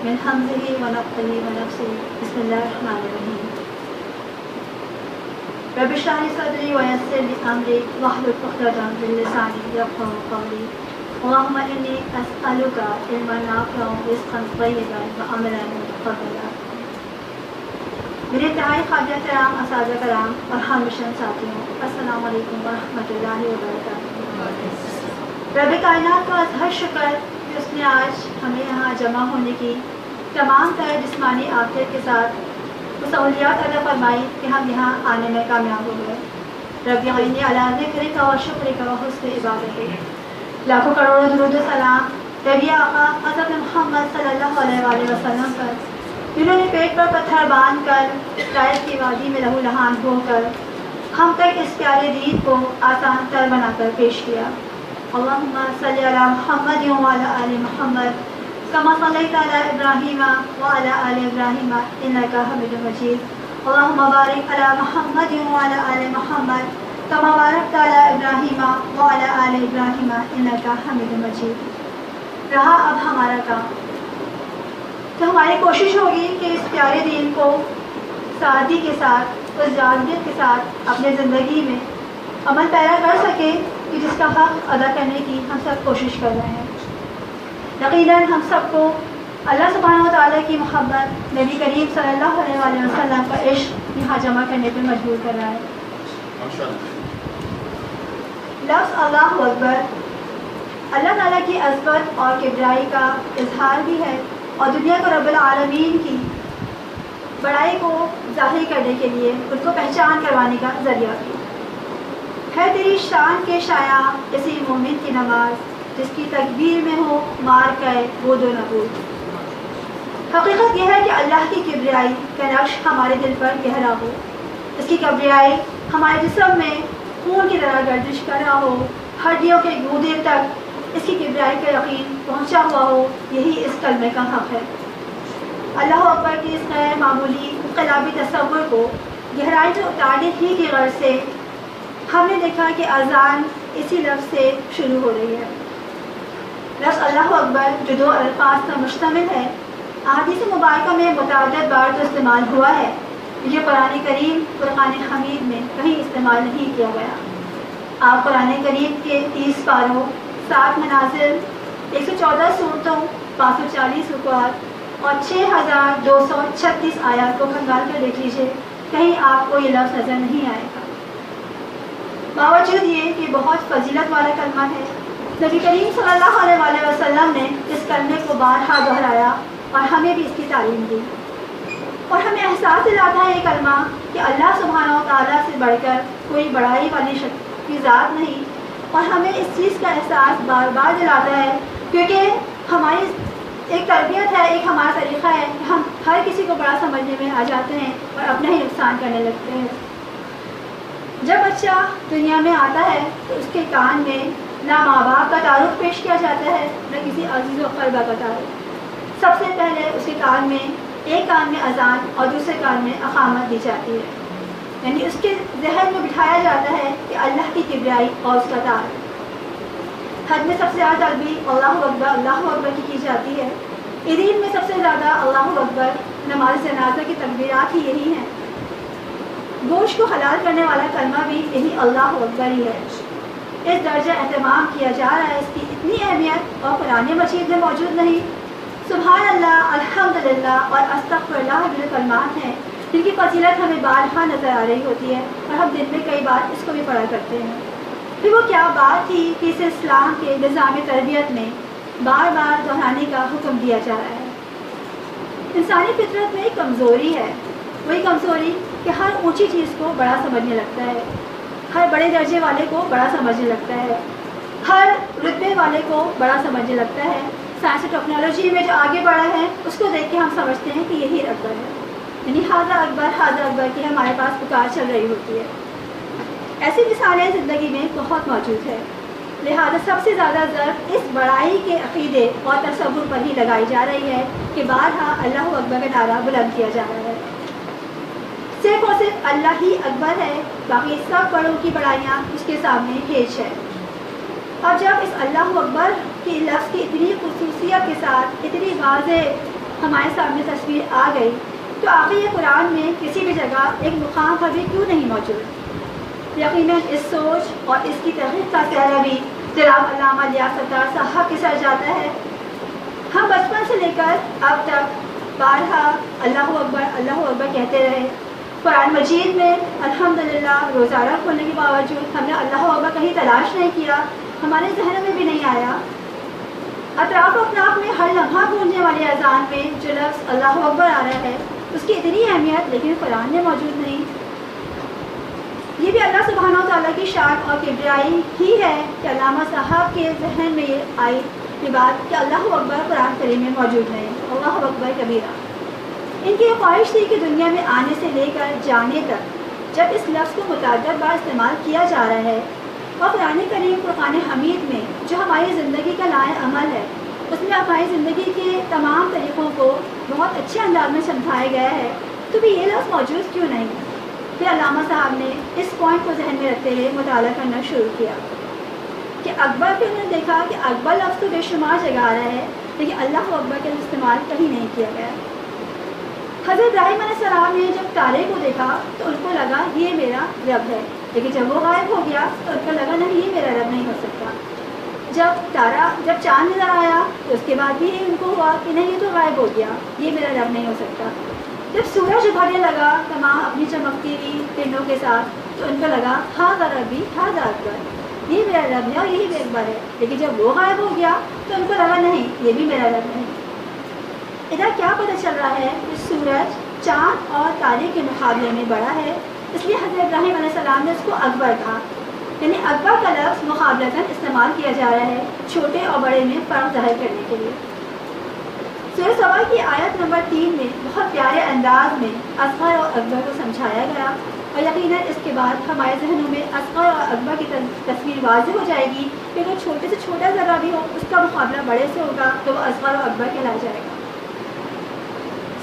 من حمزه ونفخه ونفسه بسم الله الرحمن الرحيم رب اشرح لي صدري ويسر لي أمري واحلل عقدة من لساني يفقهوا قولي اللهم إني أسألك علما نافعا ورزقا طيبا وعملا متقبلا. میرے انتہائی قابل احترام اساتذہ کرام اور ہم مشن ساتھیوں، السلام علیکم ورحمۃ اللہ وبرکاتہ۔ رب کائنات کو از ہر شکر کہ اس نے آج ہمیں یہاں جمع ہونے کی تمام تر جسمانی آفیت کے ساتھ وہ سہولیات عطا فرمائی کہ ہم یہاں آنے میں کامیاب ہو گئے۔ رب یعنی علی ذکرک و شکرک و حسن عبادتک، لاکھوں کروڑوں درود و سلام نبی آقا حضرت محمد صلی اللہ علیہ وآلہ وسلم پر، جنہوں نے پیٹ پر پتھر باندھ کر طائف کی وادی میں لہو لہان ہو کر ہم تک اس پیارے دین کو آسان تر بنا کر پیش کیا۔ اللہم صلی علی محمد وعلی آل محمد کما صلیت علی ابراہیم وعلی آل ابراہیم انک حمید مجید۔ اللہم بارک علی محمد وعلی آل محمد کما بارکت علی ابراہیم وعلی آل ابراہیم انک حمید مجید۔ رہا اب ہمارا کام، تو ہماری کوشش ہوگی کہ اس پیارے دین کو سادگی کے ساتھ، اس جازبیت کے ساتھ اپنے زندگی میں عمل پیرا کر سکیں کہ جس کا حق ادا کرنے کی ہم سب کوشش کر رہے ہیں۔ یقیناً ہم سب کو اللہ سبحانہ و تعالیٰ کی محبت، نبی کریم صلی اللہ علیہ وآلہ وسلم کا عشق یہاں جمع کرنے پہ مجبور کر رہا ہے۔ لفظ اللہ اکبر اللہ تعالیٰ کی عظمت اور کبریائی کا اظہار بھی ہے اور دنیا کو رب العالمین کی بڑائی کو ظاہر کرنے کے لیے ان کو پہچان کروانے کا ذریعہ بھی ہے۔ تیری شان کے شایع اسی مومن کی نماز، جس کی تکبیر میں ہو مار کر وہ دو نبود۔ حقیقت یہ ہے کہ اللہ کی کبریائی کا نقش ہمارے دل پر گہرا ہو، اس کی کبریائی ہمارے جسم میں خون کی طرح گردش کر رہا ہو، ہڈیوں کے گودے تک اس کی کبریائی کا یقین پہنچا ہوا ہو، یہی اس کلمے کا حق ہے۔ اللہ اکبر کی اس غیر معمولی انقلابی تصور کو گہرائی سے اتارنے ہی کی غرض سے ہم نے دیکھا کہ اذان اسی لفظ سے شروع ہو رہی ہے۔ لفظ اللہ اکبر جو دو الفاظ پر مشتمل ہے، احادیث مبارکہ میں متعدد بار تو استعمال ہوا ہے، یہ قرآن کریم فرقان حمید میں کہیں استعمال نہیں کیا گیا۔ آپ قرآن کریم کے 30 پاروں، 7 منازل، 114 صورتوں، 540 رکوعات اور 6236 آیات کو کھنگال کر دیکھ لیجیے، کہیں آپ کو یہ لفظ نظر نہیں آئے گا۔ باوجود یہ کہ بہت فضیلت والا کلمہ ہے، نبی کریم صلی اللہ علیہ وآلہ وسلم نے اس کلمے کو بارہا دہرایا اور ہمیں بھی اس کی تعلیم دی، اور ہمیں احساس دلاتا ہے یہ کلمہ کہ اللہ سبحانہ و تعالیٰ سے بڑھ کر کوئی بڑائی والی شخص کی ذات نہیں، اور ہمیں اس چیز کا احساس بار بار دلاتا ہے کیونکہ ہماری ایک تربیت ہے، ایک ہمارا طریقہ ہے کہ ہم ہر کسی کو بڑا سمجھنے میں آ جاتے ہیں اور اپنا ہی نقصان کرنے لگتے ہیں۔ جب بچہ دنیا میں آتا ہے تو اس کے کان میں نہ ماں باپ کا تعارف پیش کیا جاتا ہے، نہ کسی عزیز و اقربا کا تعارف۔ سب سے پہلے اس کے کان میں، ایک کان میں اذان اور دوسرے کان میں اقامت دی جاتی ہے، یعنی اس کے ذہن میں بٹھایا جاتا ہے کہ اللہ کی کبریائی اور اس کا تعارف۔ حج میں سب سے زیادہ تلبیہ اللہ اکبر کی جاتی ہے، عید میں سب سے زیادہ اللہ اکبر، نماز جنازہ کی تکبیرات ہی یہی ہیں، گوشت کو حلال کرنے والا کلمہ بھی یہی اللہ اکبر ہی ہے۔ اس درجہ اہتمام کیا جا رہا ہے، اس کی اتنی اہمیت اور قرآن مجید میں موجود نہیں۔ سبحان اللہ، الحمدللہ اور استغفر اللہ جو کلمات ہیں جن کی فضیلت ہمیں بارہا نظر آ رہی ہوتی ہے، اور ہم دن میں کئی بار اس کو بھی پڑھا کرتے ہیں۔ پھر وہ کیا بات تھی کہ اسے اسلام کے نظام تربیت میں بار بار دہرانے کا حکم دیا جا رہا ہے۔ انسانی فطرت میں ایک کمزوری ہے، وہی کمزوری کہ ہر اونچی چیز کو بڑا سمجھنے لگتا ہے، ہر بڑے درجے والے کو بڑا سمجھنے لگتا ہے، ہر رتبے والے کو بڑا سمجھنے لگتا ہے۔ سائنس اور ٹیکنالوجی میں جو آگے بڑھا ہے اس کو دیکھ کے ہم سمجھتے ہیں کہ یہی اکبر ہے، یعنی حاضر اکبر کی ہمارے پاس پکار چل رہی ہوتی ہے۔ ایسی مثالیں زندگی میں بہت موجود ہے، لہذا سب سے زیادہ ضرب اس بڑائی کے عقیدے اور تصور پر ہی لگائی جا رہی ہے کہ بارہا اللہ اکبر کا نعرہ بلند کیا جا رہا ہے۔ صرف اور صرف اللہ ہی اکبر ہے، باقی سب بڑوں کی بڑائیاں اس کے سامنے ہیچ ہے۔ اب جب اس اللہ اکبر کی لفظ کی اتنی خصوصیت کے ساتھ اتنی واضح ہمارے سامنے تصویر آ گئی تو آخر یہ قرآن میں کسی بھی جگہ ایک مقام پر بھی کیوں نہیں موجود؟ یقیناً اس سوچ اور اس کی تحقیق کا سہرا بھی جناب علامہ الیاس ستار صاحب کے سر جاتا ہے۔ ہم بچپن سے لے کر اب تک بارہا اللہ اکبر کہتے رہے۔ قرآن مجید میں الحمدللہ روزانہ کھولنے کے باوجود ہم نے اللہ اکبر کہیں تلاش نہیں کیا، ہمارے ذہن میں بھی نہیں آیا۔ اطراف و اکناف میں ہر لمحہ گونجنے والی اذان میں جو لفظ اللہ اکبر آ رہا ہے اس کی اتنی اہمیت لیکن قرآن میں موجود نہیں۔ یہ بھی اللہ سبحانہ و تعالیٰ کی شان اور کبریائی ہی ہے کہ علامہ صاحب کے ذہن میں یہ آئی یہ بات کہ اللہ اکبر قرآن کریم میں موجود ہے، اللہ اکبر کبیرہ۔ ان کی خواہش تھی کہ دنیا میں آنے سے لے کر جانے تک جب اس لفظ کو متعدد بار استعمال کیا جا رہا ہے اور قرآن کریم فرقان حمید میں جو ہماری زندگی کا لائق عمل ہے اس میں ہماری زندگی کے تمام طریقوں کو بہت اچھے انداز میں سمجھایا گیا ہے، تو بھی یہ لفظ موجود کیوں نہیں؟ پھر علامہ صاحب نے اس پوائنٹ کو ذہن میں رکھتے ہوئے مطالعہ کرنا شروع کیا کہ اکبر پہ انہوں نے دیکھا کہ اکبر لفظ تو بے شمار جگہ آ رہا ہے لیکن اللہ اکبر کا استعمال کہیں نہیں کیا گیا۔ حضرت ابراہیم علیہ السلام نے جب تارے کو دیکھا تو ان کو لگا یہ میرا رب ہے، لیکن جب وہ غائب ہو گیا تو ان کو لگا نہیں یہ میرا رب نہیں ہو سکتا۔ جب چاند نظر آیا تو اس کے بعد بھی ان کو ہوا کہ نہیں یہ تو غائب ہو گیا، یہ میرا رب نہیں ہو سکتا۔ جب سورج ابھرنے لگا تمام اپنی چمکتی ہوئی کرنوں کے ساتھ تو ان کو لگا ہاں ربی ہاں اکبر، یہ میرا رب ہے اور یہی اکبر ہے، لیکن جب وہ غائب ہو گیا تو ان کو لگا نہیں یہ بھی میرا رب نہیں۔ ادھر کیا پتہ چل رہا ہے کہ سورج چاند اور تارے کے مقابلے میں بڑا ہے، اس لیے حضرت ابراہیم علیہ السلام نے اس کو اکبر کہا، یعنی اکبر کا لفظ مقابلتاً استعمال کیا جا رہا ہے چھوٹے اور بڑے میں فرق ظاہر کرنے کے لیے۔ سورہ سبا کی آیت نمبر 3 میں بہت پیارے انداز میں اصغر اور اکبر کو سمجھایا گیا، اور یقیناً اس کے بعد ہمارے ذہنوں میں اصغر اور اکبر کی تصویر واضح ہو جائے گی کہ اگر چھوٹے سے چھوٹا ذرہ بھی ہو اس کا مقابلہ بڑے سے ہوگا تو وہ اصغر اور اکبر کہلایا جائے گا۔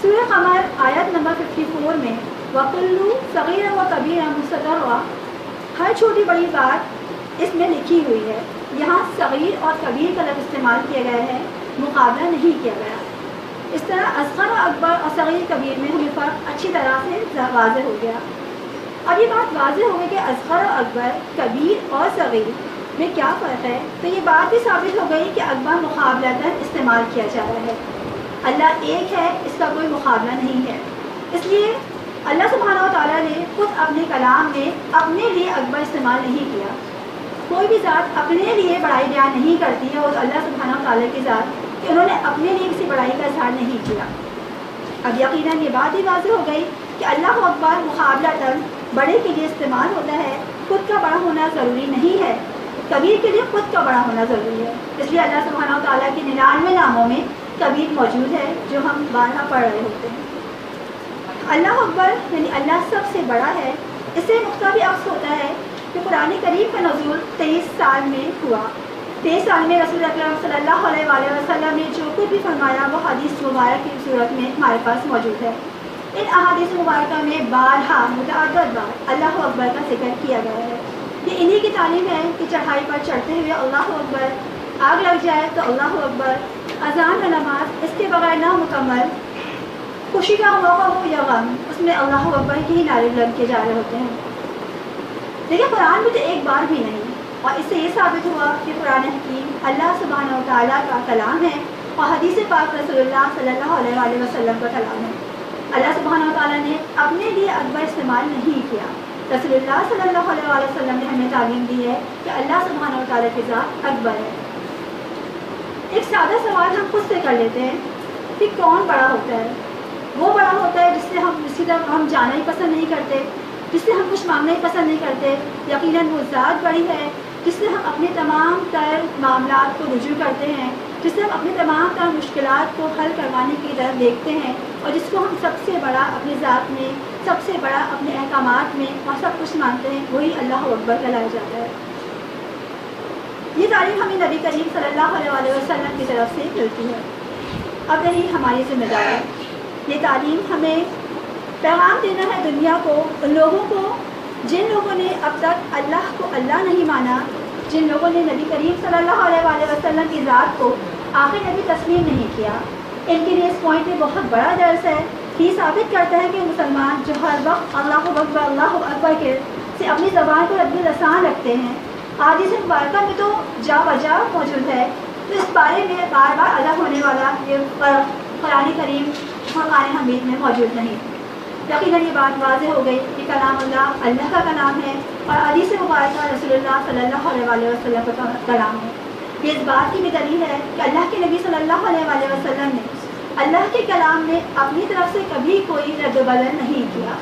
سورہ قمر آیت نمبر 54 میں وَكُلُّ صَغِيرٍ وَكَبِيرٍ مُسْتَطَرٌ، ہر چھوٹی بڑی بات اس میں لکھی ہوئی ہے۔ یہاں صغیر اور کبیر کا لفظ استعمال کیا گیا ہے، مقابلہ نہیں کیا گیا۔ اس طرح اصغر و اکبر اور صغیر کبیر میں ہمیں فرق اچھی طرح سے واضح ہو گیا۔ اب یہ بات واضح ہو گئی کہ اصغر و اکبر کبیر اور صغیر میں کیا فرق ہے، تو یہ بات بھی ثابت ہو گئی کہ اکبر مقابلتاً استعمال کیا جا رہا ہے۔ اللہ ایک ہے، اس کا کوئی مقابلہ نہیں ہے، اس لیے اللہ سبحانہ و تعالیٰ نے خود اپنے کلام میں اپنے لیے اکبر استعمال نہیں کیا۔ کوئی بھی ذات اپنے لیے بڑائی بیان نہیں کرتی ہے اور اللہ سبحانہ و تعالیٰ کی ذات کہ انہوں نے اپنے لیے کسی بڑائی کا اظہار نہیں کیا۔ اب یقیناً یہ بات ہی واضح ہو گئی کہ اللہ اکبر مقابلتاً بڑے کے لیے استعمال ہوتا ہے، خود کا بڑا ہونا ضروری نہیں ہے، کبیر کے لیے خود کا بڑا ہونا ضروری ہے۔ اس لیے اللہ سبحانہ و تعالیٰ کے 99 ناموں میں کبیر موجود ہے جو ہم بارہا پڑھ رہے ہوتے ہیں۔ اللہ اکبر یعنی اللہ سب سے بڑا ہے، اس سے نقطہ بھی عکس ہوتا ہے کہ قرآن کریم کا نزول 23 سال میں ہوا۔ 23 سال میں رسول اکرم صلی اللہ علیہ وآلہ وسلم نے جو کچھ بھی فرمایا وہ حدیث مبارک کی صورت میں ہمارے پاس موجود ہے۔ ان احادیث مبارکہ میں بارہا متعدد بار اللہ اکبر کا ذکر کیا گیا ہے۔ یہ انہی کی تعلیم ہے کہ چڑھائی پر چڑھتے ہوئے اللہ اکبر، آگ لگ جائے تو اللہ اکبر، اذان و نماز اس کے بغیر نامکمل، خوشی کا موقع ہو یا غم اس میں اللہ اکبر کے ہی نعرے بلند کیے جا رہے ہوتے ہیں۔ لیکن قرآن میں تو ایک بار بھی نہیں، اور اس سے یہ ثابت ہوا کہ قرآن حکیم اللہ سبحانہ و تعالیٰ کا کلام ہے اور حدیث پاک رسول اللہ صلی اللہ علیہ وآلہ وسلم کا کلام ہے۔ اللہ سبحانہ و تعالیٰ نے اپنے لیے اکبر استعمال نہیں کیا، رسول اللہ صلی اللہ علیہ وآلہ وسلم نے ہمیں تعلیم دی ہے کہ اللہ سبحانہ و تعالیٰ کی ذات اکبر ہے۔ ایک سادہ سوال ہم خود سے کر لیتے ہیں کہ کون بڑا ہوتا ہے؟ وہ بڑا ہوتا ہے جس کی طرف ہم جانا ہی پسند نہیں کرتے، جس سے ہم کچھ مانگنا ہی پسند نہیں کرتے۔ یقیناً وہ ذات بڑی ہے جس سے ہم اپنے تمام تر معاملات کو رجوع کرتے ہیں، جس سے ہم اپنے تمام تر مشکلات کو حل کروانے کی طرف دیکھتے ہیں، اور جس کو ہم سب سے بڑا اپنی ذات میں، سب سے بڑا اپنے احکامات میں اور سب کچھ مانتے ہیں، وہی اللہ اکبر کہلایا جاتا ہے۔ یہ تعلیم ہمیں نبی کریم صلی اللہ علیہ وآلہ وسلم کی طرف سے ملتی ہے۔ اب رہی ہماری ذمہ داری، یہ تعلیم ہمیں پیغام دینا ہے دنیا کو، ان لوگوں کو جن لوگوں نے اب تک اللہ کو اللہ نہیں مانا، جن لوگوں نے نبی کریم صلی اللہ علیہ وآلہ وسلم کی ذات کو آخر نبی تسلیم نہیں کیا، ان کے لیے اس پوائنٹ میں بہت بڑا درس ہے. یہ ثابت کرتا ہے کہ مسلمان جو ہر وقت اللہ اکبر کے سے اپنی زبان کو رب لسان رکھتے ہیں. حدیث مبارکہ میں تو جا بجا موجود ہے، تو اس بارے میں بار بار الگ ہونے والا یہ قرآن کریم قرآن حمید میں موجود نہیں. یقیناً یہ بات واضح ہو گئی کہ کلام اللہ کا کلام ہے اور حدیث مبارکہ رسول اللہ صلی اللہ علیہ وسلم کا کلام ہے. یہ اس بات کی بھی دلیل ہے کہ اللہ کے نبی صلی اللہ علیہ وسلم نے اللہ کے کلام میں اپنی طرف سے کبھی کوئی رد و بدل نہیں کیا.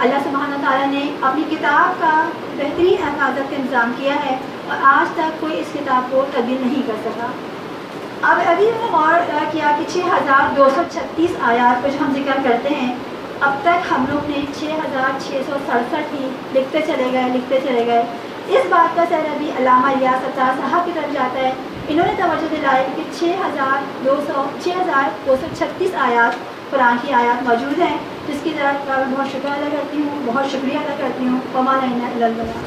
اللہ سبحانہ تعالیٰ نے اپنی کتاب کا بہترین حفاظت کا انتظام کیا ہے اور آج تک کوئی اس کتاب کو تبدیل نہیں کر سکا. اب ابھی ہم نے غور کیا کہ 6236 آیات کو جو ہم ذکر کرتے ہیں، اب تک ہم لوگ نے 6667 ہی لکھتے چلے گئے. اس بات کا سر ابھی علامہ الیاس ستار صاحب کی طرف جاتا ہے. انہوں نے توجہ دلائی کہ 6236 آیات قرآن کی آیات موجود ہیں، جس کی طرف میں بہت شکر ادا کرتی ہوں، بہت شکریہ ادا کرتی ہوں. وما علینا الا البلاغ.